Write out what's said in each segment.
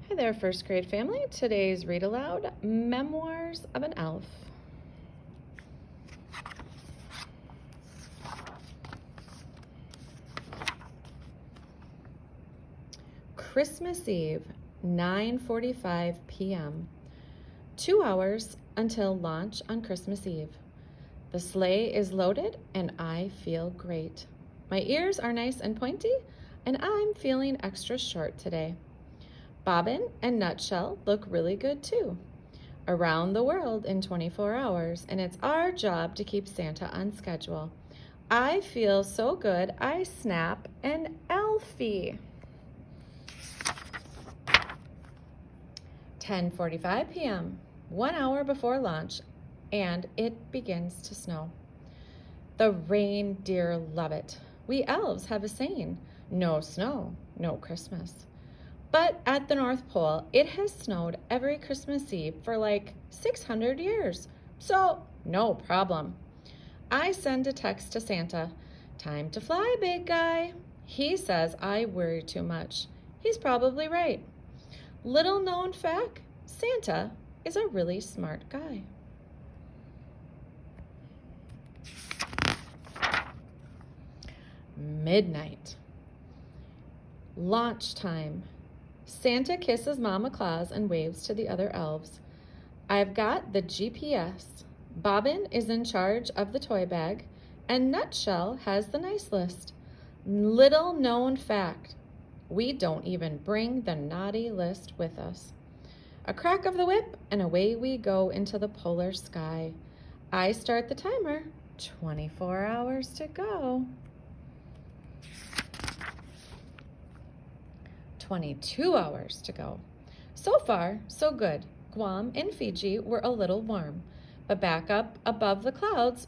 Hi there, first grade family. Today's read aloud, Memoirs of an Elf. Christmas Eve, 9:45 p.m. 2 hours until launch on Christmas Eve. The sleigh is loaded and I feel great. My ears are nice and pointy and I'm feeling extra short today. Bobbin and Nutshell look really good too. Around the world in 24 hours, and it's our job to keep Santa on schedule. I feel so good, I snap an Elfie. 10:45 p.m., 1 hour before launch, and it begins to snow. The reindeer love it. We elves have a saying, no snow, no Christmas. But at the North Pole, it has snowed every Christmas Eve for like 600 years, so no problem. I send a text to Santa, time to fly, big guy. He says I worry too much. He's probably right. Little known fact, Santa is a really smart guy. Midnight. Launch time. Santa kisses Mama Claus and waves to the other elves. I've got the GPS. Bobbin is in charge of the toy bag, and Nutshell has the nice list. Little known fact, we don't even bring the naughty list with us. A crack of the whip, and away we go into the polar sky. I start the timer. 24 hours to go. 22 hours to go. So far, so good. Guam and Fiji were a little warm, but back up above the clouds,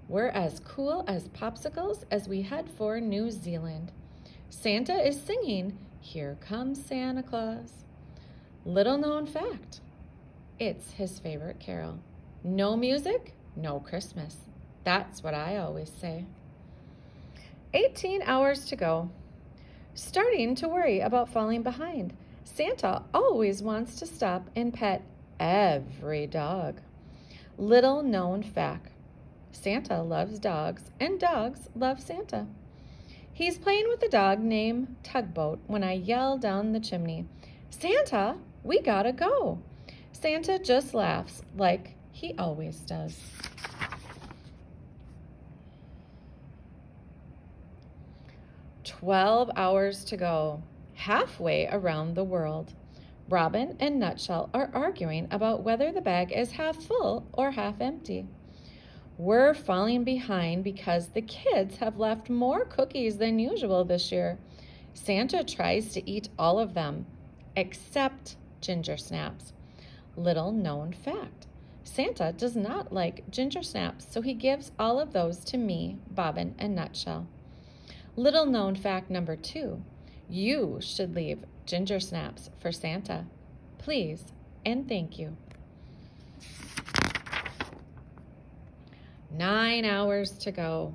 we're as cool as popsicles as we head for New Zealand. Santa is singing, Here Comes Santa Claus. Little known fact, it's his favorite carol. No music, no Christmas. That's what I always say. 18 hours to go. Starting to worry about falling behind. Santa always wants to stop and pet every dog. Little known fact, Santa loves dogs and dogs love Santa. He's playing with a dog named Tugboat when I yell down the chimney, Santa, we gotta go. Santa just laughs like he always does. "12 hours to go, halfway around the world. Robin and Nutshell are arguing about whether the bag is half full or half empty. We're falling behind because the kids have left more cookies than usual this year. Santa tries to eat all of them, except ginger snaps. Little known fact, Santa does not like ginger snaps, so he gives all of those to me, Bobbin, and Nutshell. Little known fact number 2, you should leave ginger snaps for Santa. Please and thank you. 9 hours to go.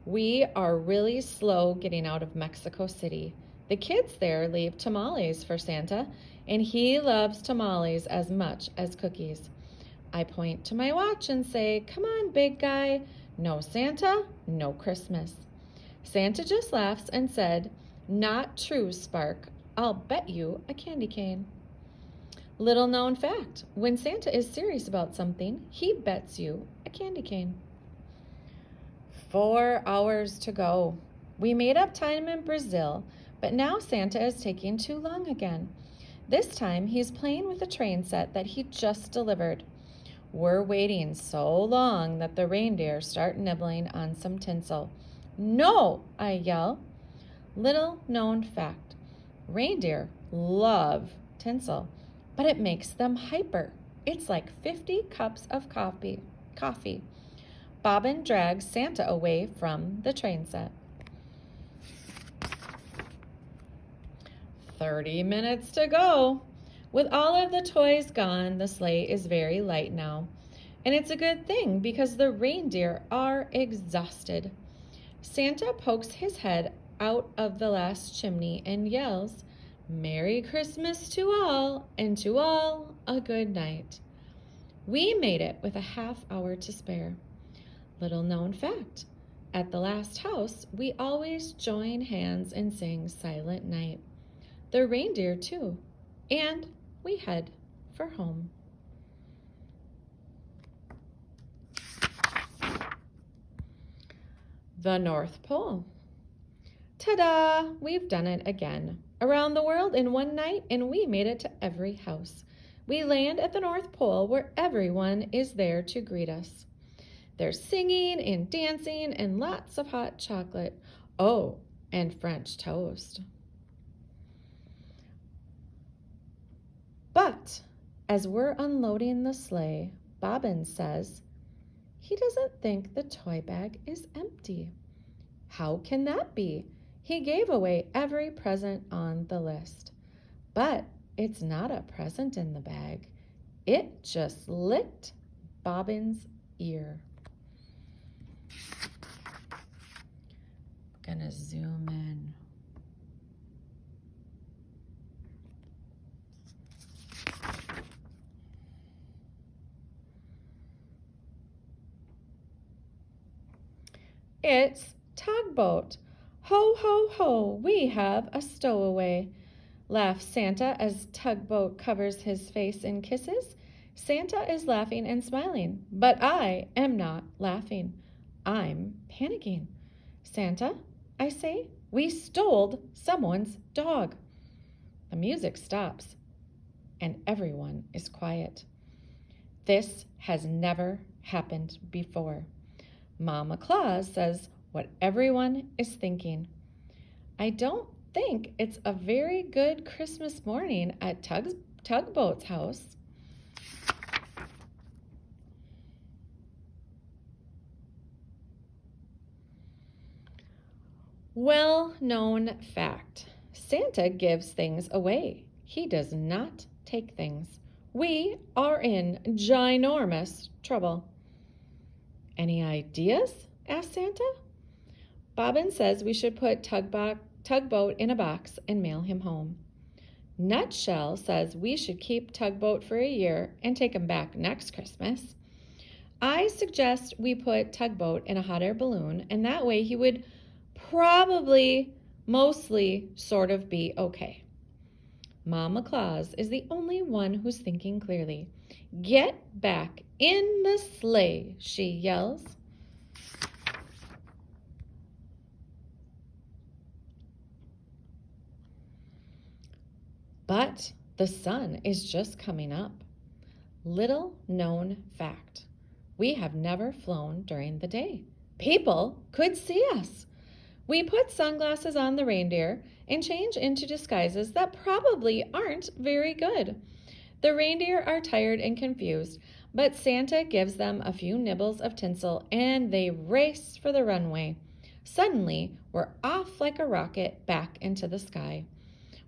We are really slow getting out of Mexico City. The kids there leave tamales for Santa, and he loves tamales as much as cookies. I point to my watch and say, come on, big guy. No Santa, no Christmas. Santa just laughs and said, not true, Spark. I'll bet you a candy cane. Little known fact, when Santa is serious about something, he bets you a candy cane. 4 hours to go. We made up time in Brazil, but now Santa is taking too long again. This time he's playing with a train set that he just delivered. We're waiting so long that the reindeer start nibbling on some tinsel. No, I yell. Little known fact, reindeer love tinsel, but it makes them hyper. It's like 50 cups of coffee. Bobbin drags Santa away from the train set. 30 minutes to go. With all of the toys gone, the sleigh is very light now. And it's a good thing because the reindeer are exhausted. Santa pokes his head out of the last chimney and yells, Merry Christmas to all, and to all a good night. We made it with a half hour to spare. Little known fact, at the last house, we always join hands and sing Silent Night. The reindeer, too. And we head for home. The North Pole. Ta-da! We've done it again. Around the world in one night, and we made it to every house. We land at the North Pole where everyone is there to greet us. There's singing and dancing and lots of hot chocolate. Oh, and French toast. But as we're unloading the sleigh, Bobbin says he doesn't think the toy bag is empty. How can that be? He gave away every present on the list. But it's not a present in the bag. It just licked Bobbin's ear. Gonna zoom in. It's Tugboat. Ho, ho, ho, we have a stowaway. Laughs Santa as Tugboat covers his face in kisses. Santa is laughing and smiling, but I am not laughing. I'm panicking. Santa, I say, we stole someone's dog. The music stops, and everyone is quiet. This has never happened before. Mama Claus says what everyone is thinking. I don't think it's a very good Christmas morning at Tugboat's house. Well-known fact. Santa gives things away. He does not take things. We are in ginormous trouble. Any ideas? Asked Santa. Bobbin says we should put Tugboat in a box and mail him home. Nutshell says we should keep Tugboat for a year and take him back next Christmas. I suggest we put Tugboat in a hot air balloon, and that way he would probably, mostly, sort of be okay. Mama Claus is the only one who's thinking clearly. Get back in the sleigh, she yells. But the sun is just coming up. Little known fact. We have never flown during the day. People could see us. We put sunglasses on the reindeer and change into disguises that probably aren't very good. The reindeer are tired and confused, but Santa gives them a few nibbles of tinsel and they race for the runway. Suddenly, we're off like a rocket back into the sky.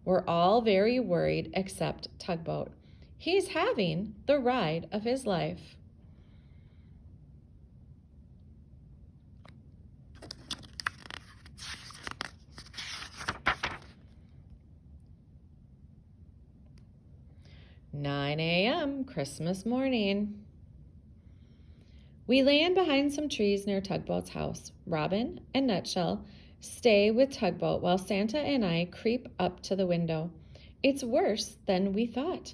We're all very worried except Tugboat. He's having the ride of his life. "9 a.m. Christmas morning. We land behind some trees near Tugboat's house. Robin and Nutshell stay with Tugboat while Santa and I creep up to the window. It's worse than we thought.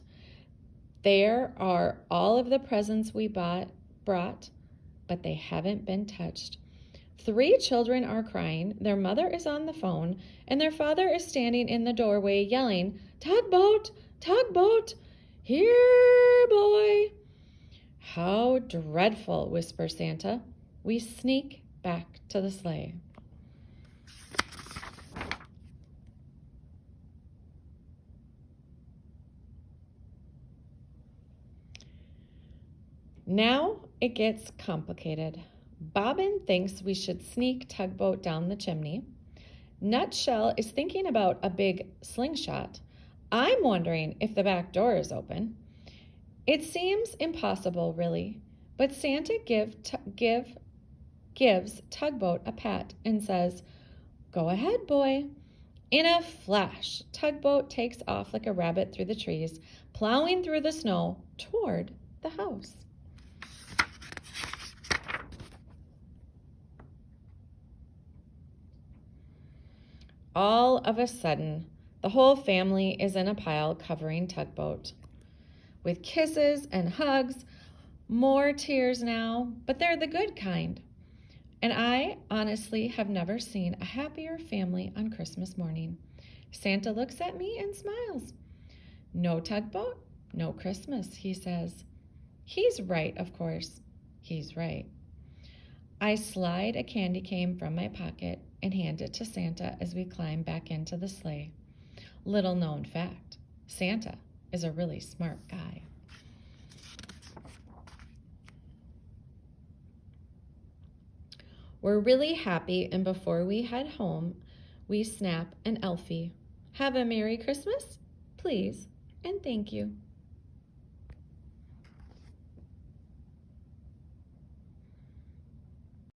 There are all of the presents we brought, but they haven't been touched. 3 children are crying, their mother is on the phone, and their father is standing in the doorway yelling, "Tugboat! Tugboat! Here, boy!" "How dreadful," whispers Santa. We sneak back to the sleigh. Now it gets complicated. Bobbin thinks we should sneak Tugboat down the chimney. Nutshell is thinking about a big slingshot. I'm wondering if the back door is open. It seems impossible, really, but Santa gives Tugboat a pat and says, "Go ahead, boy." In a flash, Tugboat takes off like a rabbit through the trees, plowing through the snow toward the house. All of a sudden, the whole family is in a pile covering Tugboat. With kisses and hugs, more tears now, but they're the good kind. And I honestly have never seen a happier family on Christmas morning. Santa looks at me and smiles. No Tugboat, no Christmas, he says. He's right, of course. He's right. I slide a candy cane from my pocket and hand it to Santa as we climb back into the sleigh. Little known fact, Santa is a really smart guy. We're really happy, and before we head home, we snap an Elfie. Have a Merry Christmas, please, and thank you.